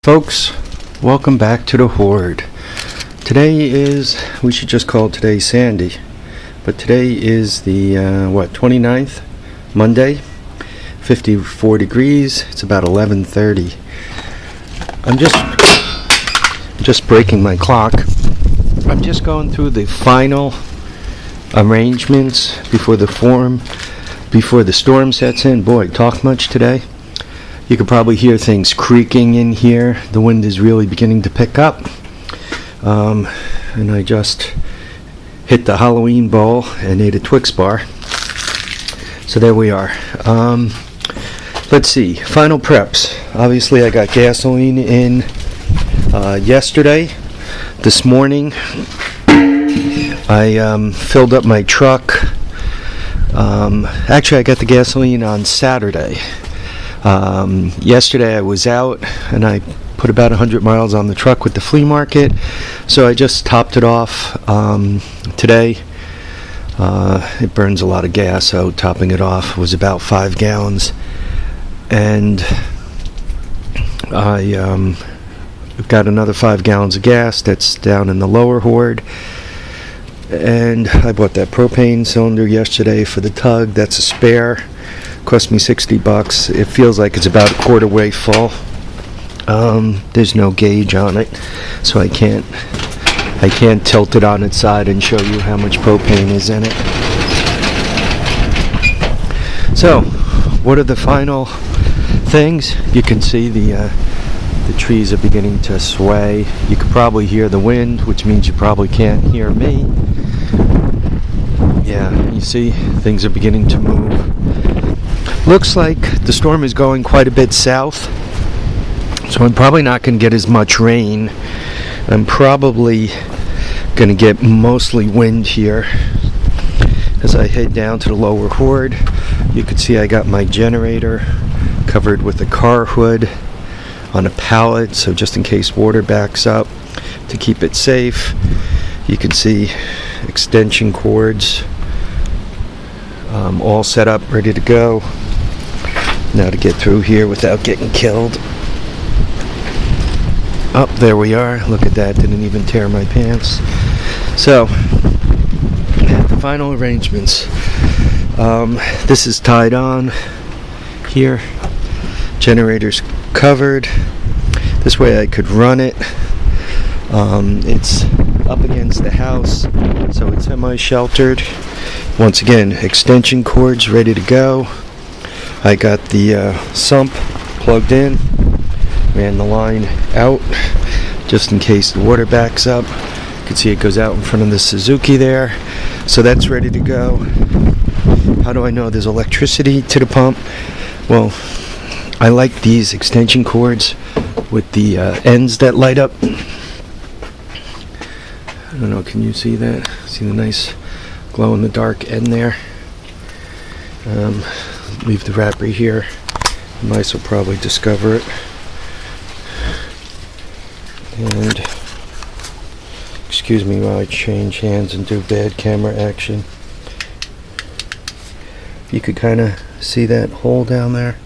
Folks, welcome back to the Horde. Today is, we should just call today Sandy, but today is the 29th, Monday, 54 degrees. It's about 11:30. I'm just breaking my clock. I'm just going through the final arrangements before the storm sets in. Boy, talk much today. You could probably hear things creaking in here. The wind is really beginning to pick up. And I just hit the Halloween bowl and ate a Twix bar. So there we are. Let's see. Final preps. Obviously, I got gasoline in yesterday. This morning, I filled up my truck. Actually, I got the gasoline on Saturday. Yesterday I was out and I put about 100 miles on the truck with the flea market, so I just topped it off today. It burns a lot of gas, so topping it off was about 5 gallons, and I've got another 5 gallons of gas that's down in the lower Horde. And I bought that propane cylinder yesterday for the tug. That's a spare. Cost me $60. It feels like it's about a quarter way full. There's no gauge on it, so I can't tilt it on its side and show you how much propane is in it. So, what are the final things? You can see the trees are beginning to sway. You could probably hear the wind, which means you probably can't hear me. Yeah, you see, things are beginning to move. Looks like the storm is going quite a bit south, so I'm probably not going to get as much rain. I'm probably going to get mostly wind here. As I head down to the lower Horde, you can see I got my generator covered with a car hood on a pallet, so just in case water backs up, to keep it safe. You can see extension cords all set up, ready to go. Now to get through here without getting killed. Oh, there we are. Look at that. Didn't even tear my pants. So, the final arrangements. This is tied on here. Generator's covered. This way I could run it. It's up against the house, so it's semi-sheltered. Once again, extension cords ready to go. I got the sump plugged in, ran the line out just in case the water backs up. You can see it goes out in front of the Suzuki there, so that's ready to go. How do I know there's electricity to the pump? Well, I like these extension cords with the ends that light up. I don't know, can you see that? See the nice glow in the dark end there? Leave the wrapper here. Mice will probably discover it. And excuse me while I change hands and do bad camera action. You could kind of see that hole down there.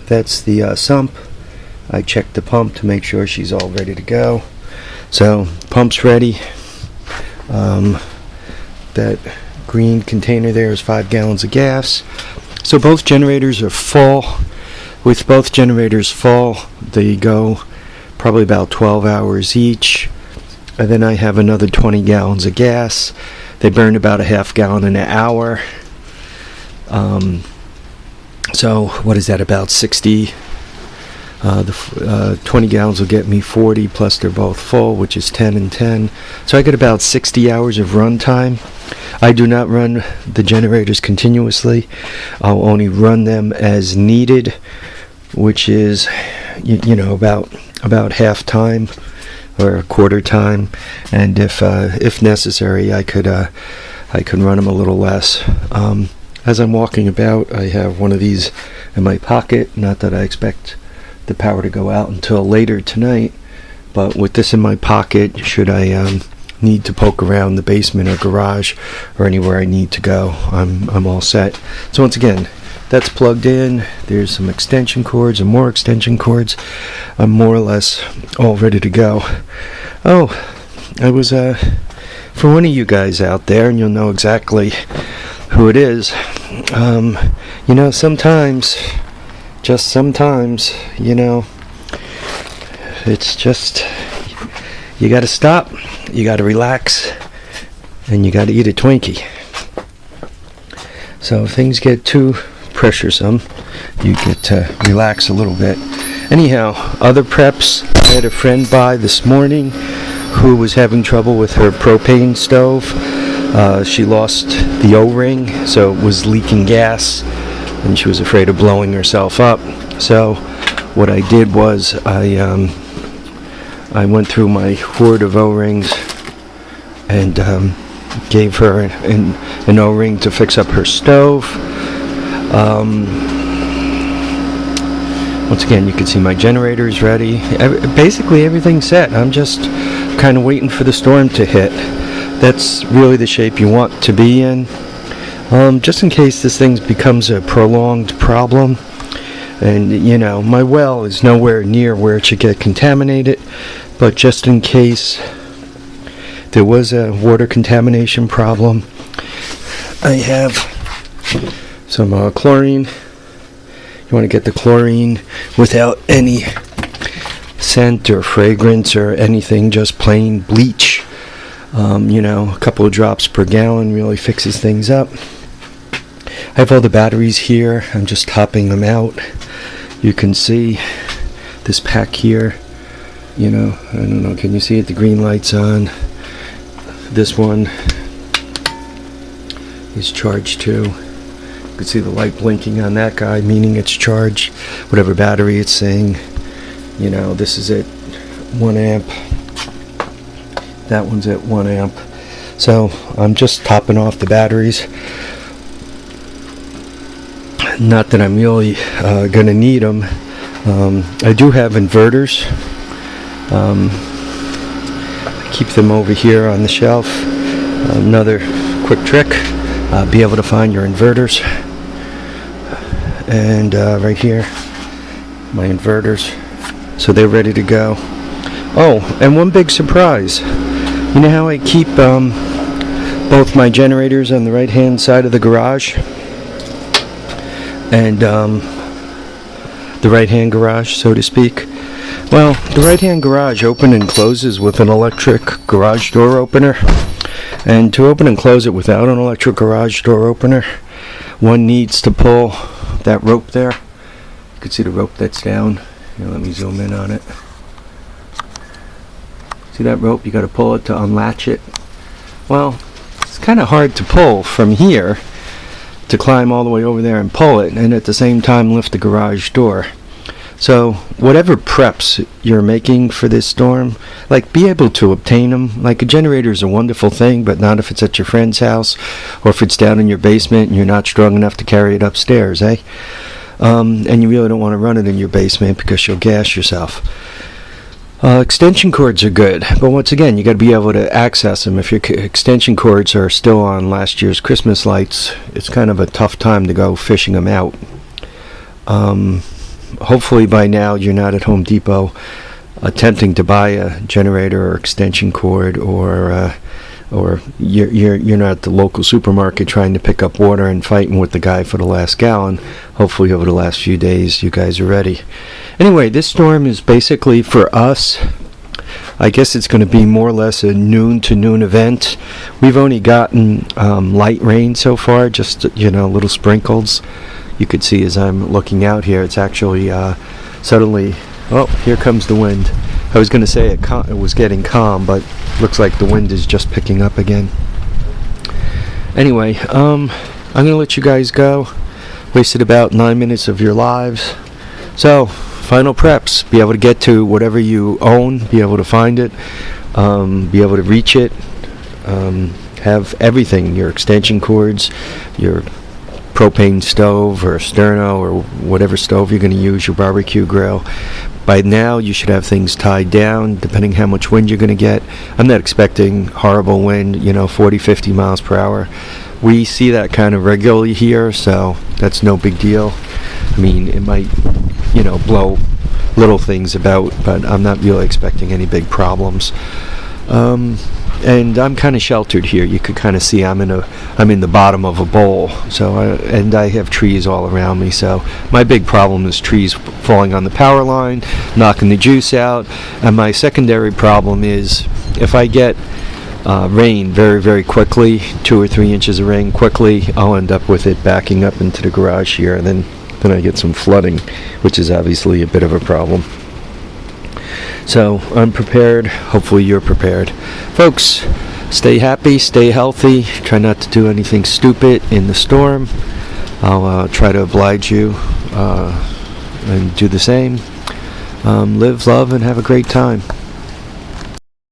That's the sump. I checked the pump to make sure she's all ready to go. So pump's ready. That green container there is 5 gallons of gas. So both generators are full. With both generators full, they go probably about 12 hours each. And then I have another 20 gallons of gas. They burn about a half gallon an hour. So what is that, about 60? The 20 gallons will get me 40, plus they're both full, which is 10 and 10. So I get about 60 hours of run time. I do not run the generators continuously. I'll only run them as needed, which is, you know, about half time or a quarter time. And if necessary, I could run them a little less. As I'm walking about, I have one of these in my pocket. Not that I expect the power to go out until later tonight, but with this in my pocket, should I need to poke around the basement or garage or anywhere I need to go, I'm all set. So once again, that's plugged in. There's some extension cords and more extension cords. I'm more or less all ready to go. Oh, I was for one of you guys out there, and you'll know exactly who it is. You know, sometimes, just sometimes, you know, it's just, you gotta stop, you gotta relax, and you gotta eat a Twinkie. So if things get too pressuresome, you get to relax a little bit. Anyhow, other preps, I had a friend by this morning who was having trouble with her propane stove. She lost the O-ring, so it was leaking gas, and she was afraid of blowing herself up. So what I did was I went through my hoard of O-rings and gave her an O-ring to fix up her stove. Once again, you can see my generator is ready. Basically everything's set. I'm just kind of waiting for the storm to hit. That's really the shape you want to be in. Just in case this thing becomes a prolonged problem. And, you know, my well is nowhere near where it should get contaminated. But just in case there was a water contamination problem, I have some chlorine. You want to get the chlorine without any scent or fragrance or anything, just plain bleach. You know, a couple of drops per gallon really fixes things up. I have all the batteries here. I'm just topping them out. You can see this pack here. You know, I don't know, can you see it? The green light's on. This one is charged too. You can see the light blinking on that guy, meaning it's charged. Whatever battery it's saying. You know, this is at 1 amp. That one's at 1 amp. So I'm just topping off the batteries. Not that I'm really gonna need them. I do have inverters. I keep them over here on the shelf. Another quick trick, be able to find your inverters. And right here, my inverters. So they're ready to go. Oh, and one big surprise. You know how I keep both my generators on the right hand side of the garage and the right hand garage, so to speak? Well, the right hand garage open and closes with an electric garage door opener, and to open and close it without an electric garage door opener, one needs to pull that rope there. You can see the rope that's down. Here, let me zoom in on it. See that rope? You got to pull it to unlatch it. Well, it's kind of hard to pull from here to climb all the way over there and pull it, and at the same time lift the garage door. So whatever preps you're making for this storm, like, be able to obtain them. Like, a generator is a wonderful thing, but not if it's at your friend's house or if it's down in your basement and you're not strong enough to carry it upstairs, eh? And you really don't want to run it in your basement because you'll gas yourself. Extension cords are good, but once again, you got to be able to access them. If your extension cords are still on last year's Christmas lights, it's kind of a tough time to go fishing them out. Hopefully by now you're not at Home Depot attempting to buy a generator or extension cord, or you're not at the local supermarket trying to pick up water and fighting with the guy for the last gallon. Hopefully over the last few days you guys are ready. Anyway, this storm is basically, for us, I guess it's going to be more or less a noon to noon event. We've only gotten light rain so far, just, you know, little sprinkles. You could see as I'm looking out here, it's actually suddenly, oh, here comes the wind. I was going to say it was getting calm, but looks like the wind is just picking up again. Anyway, I'm going to let you guys go. Wasted about 9 minutes of your lives. So, final preps. Be able to get to whatever you own, be able to find it, be able to reach it, have everything, your extension cords, your propane stove or sterno or whatever stove you're going to use, your barbecue grill. By now you should have things tied down, depending how much wind you're going to get. I'm not expecting horrible wind, 40-50 miles per hour, We see that kind of regularly here, so that's no big deal. I mean, it might, blow little things about, but I'm not really expecting any big problems. And I'm kind of sheltered here. You could kind of see I'm in the bottom of a bowl. And I have trees all around me. So my big problem is trees falling on the power line, knocking the juice out. And my secondary problem is if I get rain very, very quickly, 2 or 3 inches of rain quickly, I'll end up with it backing up into the garage here, and then I get some flooding, which is obviously a bit of a problem. So I'm prepared. Hopefully you're prepared. Folks, stay happy, stay healthy. Try not to do anything stupid in the storm. I'll try to oblige you and do the same. Live, love, and have a great time.